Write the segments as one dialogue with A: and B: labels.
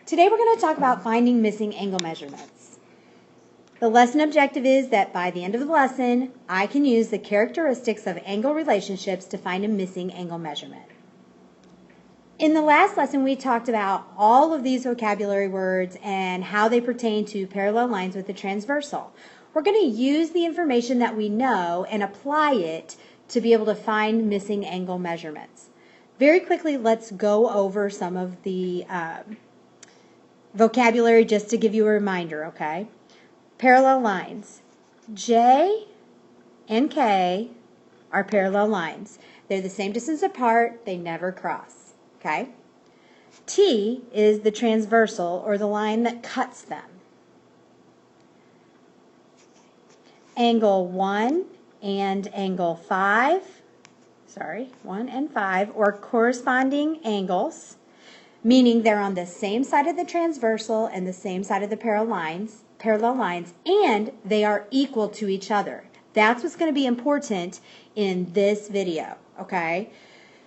A: Today we're going to talk about finding missing angle measurements. The lesson objective is that by the end of the lesson, I can use the characteristics of angle relationships to find a missing angle measurement. In the last lesson, we talked about all of these vocabulary words and how they pertain to parallel lines with the transversal. We're going to use the information that we know and apply it to be able to find missing angle measurements. Very quickly, let's go over some of the vocabulary just to give you a reminder, okay? Parallel lines. J and K are parallel lines. They're the same distance apart. They never cross, okay? T is the transversal, or the line that cuts them. Angle 1 and angle 5, 1 and 5, or corresponding angles, meaning they're on the same side of the transversal and the same side of the parallel lines, and they are equal to each other. That's what's going to be important in this video, okay?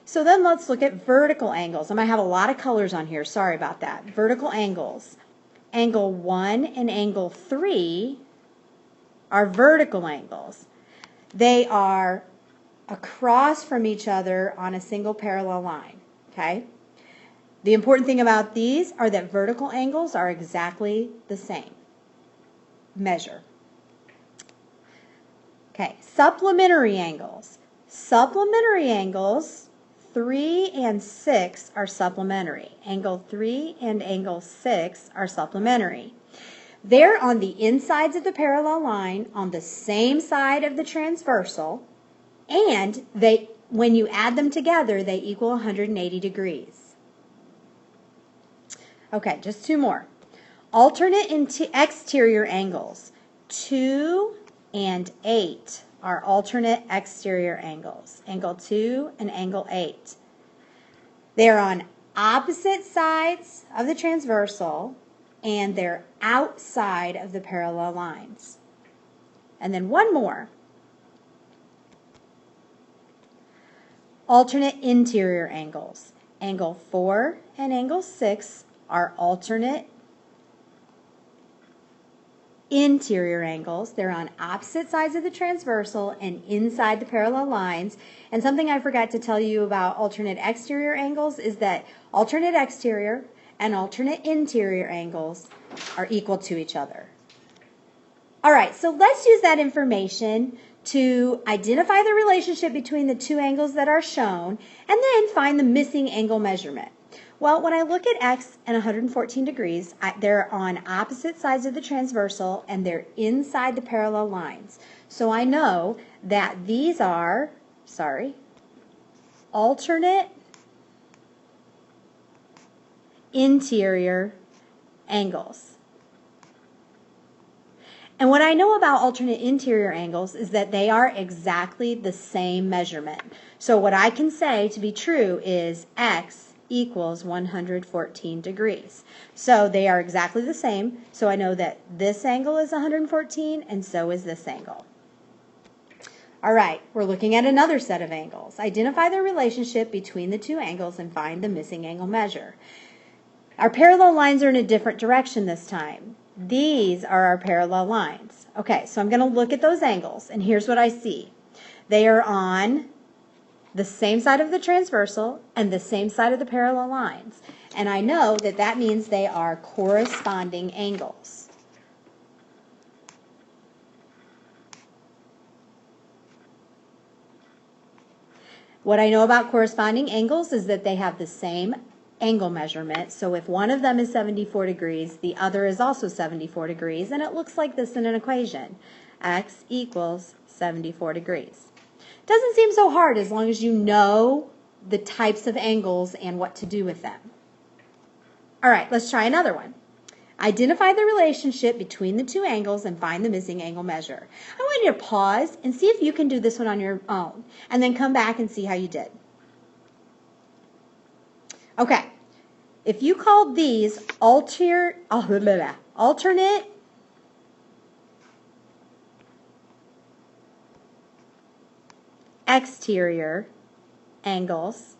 A: So then let's look at vertical angles. I might have a lot of colors on here. Sorry about that. Vertical angles. Angle 1 and angle 3 are vertical angles. They are across from each other on a single parallel line, okay? The important thing about these are that vertical angles are exactly the same measure. Okay, supplementary angles. Supplementary angles, 3 and 6 are supplementary. Angle 3 and angle 6 are supplementary. They're on the insides of the parallel line, on the same side of the transversal, and when you add them together, they equal 180 degrees. Okay, just two more. Alternate exterior angles. 2 and 8 are alternate exterior angles. Angle 2 and angle 8. They're on opposite sides of the transversal, and they're outside of the parallel lines. And then one more. Alternate interior angles. Angle 4 and angle 6 are alternate interior angles. They're on opposite sides of the transversal and inside the parallel lines. And something I forgot to tell you about alternate exterior angles is that alternate exterior and alternate interior angles are equal to each other. All right, so let's use that information to identify the relationship between the two angles that are shown and then find the missing angle measurement. Well, when I look at X and 114 degrees, they're on opposite sides of the transversal and they're inside the parallel lines. So I know that these are, alternate interior angles. And what I know about alternate interior angles is that they are exactly the same measurement. So what I can say to be true is X equals 114 degrees. So they are exactly the same. So I know that this angle is 114 and so is this angle. All right, we're looking at another set of angles. Identify the relationship between the two angles and find the missing angle measure. Our parallel lines are in a different direction this time. These are our parallel lines. Okay, so I'm going to look at those angles, and here's what I see. They are on the same side of the transversal and the same side of the parallel lines. And I know that that means they are corresponding angles. What I know about corresponding angles is that they have the same angle measurement. So if one of them is 74 degrees, the other is also 74 degrees, and it looks like this in an equation. X equals 74 degrees. Doesn't seem so hard as long as you know the types of angles and what to do with them. All right, let's try another one. Identify the relationship between the two angles and find the missing angle measure. I want you to pause and see if you can do this one on your own, and then come back and see how you did. Okay, if you called these alternate exterior angles,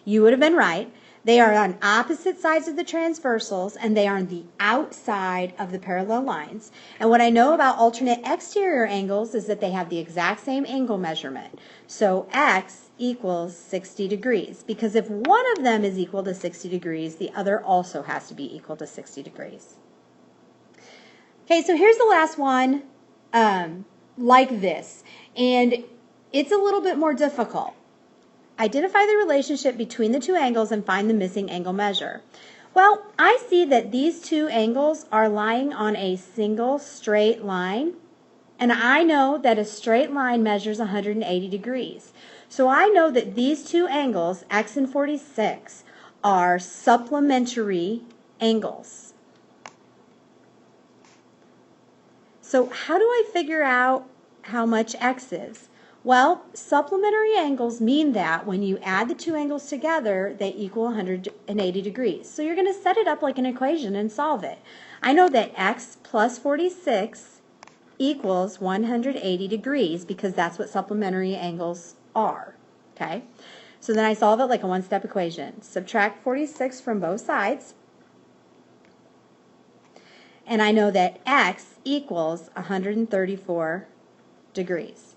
A: you would have been right. They are on opposite sides of the transversals, and they are on the outside of the parallel lines. And what I know about alternate exterior angles is that they have the exact same angle measurement. So x equals 60 degrees, because if one of them is equal to 60 degrees, the other also has to be equal to 60 degrees. Okay, so here's the last one like this, and it's a little bit more difficult. Identify the relationship between the two angles and find the missing angle measure. Well, I see that these two angles are lying on a single straight line, and I know that a straight line measures 180 degrees. So I know that these two angles, x and 46, are supplementary angles. So how do I figure out how much x is? Well, supplementary angles mean that when you add the two angles together, they equal 180 degrees. So you're going to set it up like an equation and solve it. I know that x plus 46 equals 180 degrees because that's what supplementary angles are. Okay? So then I solve it like a one-step equation. Subtract 46 from both sides. And I know that x equals 134 degrees.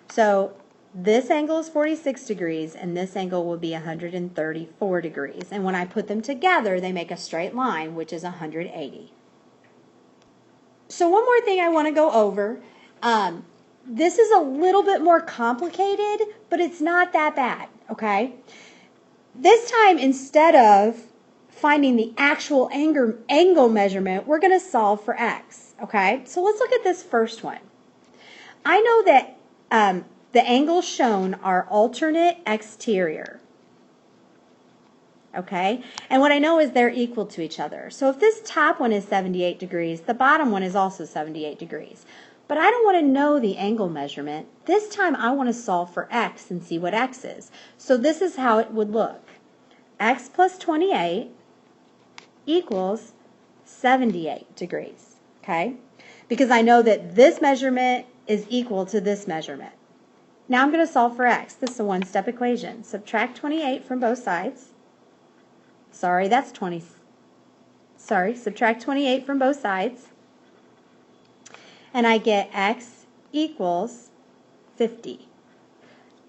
A: So this angle is 46 degrees, and this angle will be 134 degrees. And when I put them together, they make a straight line, which is 180. So one more thing I want to go over. This is a little bit more complicated, but it's not that bad, okay? This time, instead of finding the actual angle measurement, we're going to solve for x, okay? So let's look at this first one. I know that the angles shown are alternate exterior, okay? And what I know is they're equal to each other. So if this top one is 78 degrees, the bottom one is also 78 degrees. But I don't want to know the angle measurement. This time I want to solve for x and see what x is. So this is how it would look. X plus 28 equals 78 degrees, okay? Because I know that this measurement is equal to this measurement. Now I'm going to solve for x. This is a one-step equation. Subtract 28 from both sides. Subtract 28 from both sides. And I get x equals 50.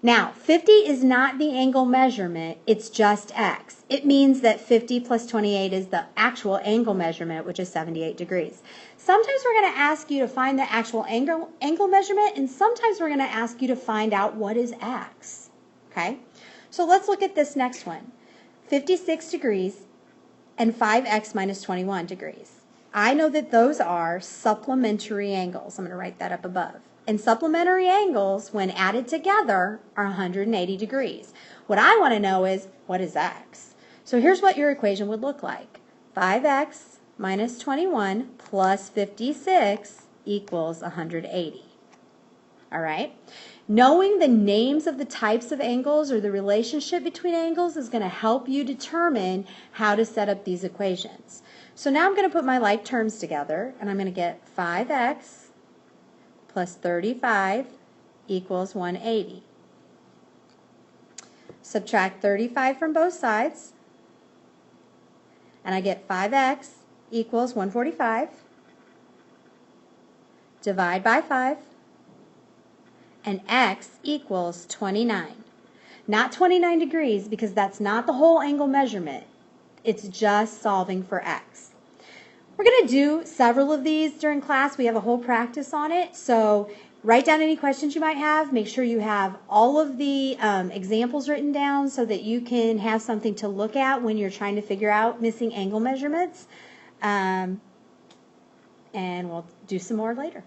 A: Now, 50 is not the angle measurement, it's just x. It means that 50 plus 28 is the actual angle measurement, which is 78 degrees. Sometimes we're going to ask you to find the actual angle measurement, and sometimes we're going to ask you to find out what is x. Okay? So let's look at this next one. 56 degrees and 5x minus 21 degrees. I know that those are supplementary angles. I'm going to write that up above. And supplementary angles, when added together, are 180 degrees. What I want to know is, what is x? So here's what your equation would look like. 5x minus 21 plus 56 equals 180. All right? Knowing the names of the types of angles or the relationship between angles is going to help you determine how to set up these equations. So now I'm going to put my like terms together, and I'm going to get 5x plus 35 equals 180. Subtract 35 from both sides, and I get 5x equals 145. Divide by 5, and x equals 29. Not 29 degrees, because that's not the whole angle measurement. It's just solving for x. We're going to do several of these during class. We have a whole practice on it. So write down any questions you might have. Make sure you have all of the examples written down so that you can have something to look at when you're trying to figure out missing angle measurements. And we'll do some more later.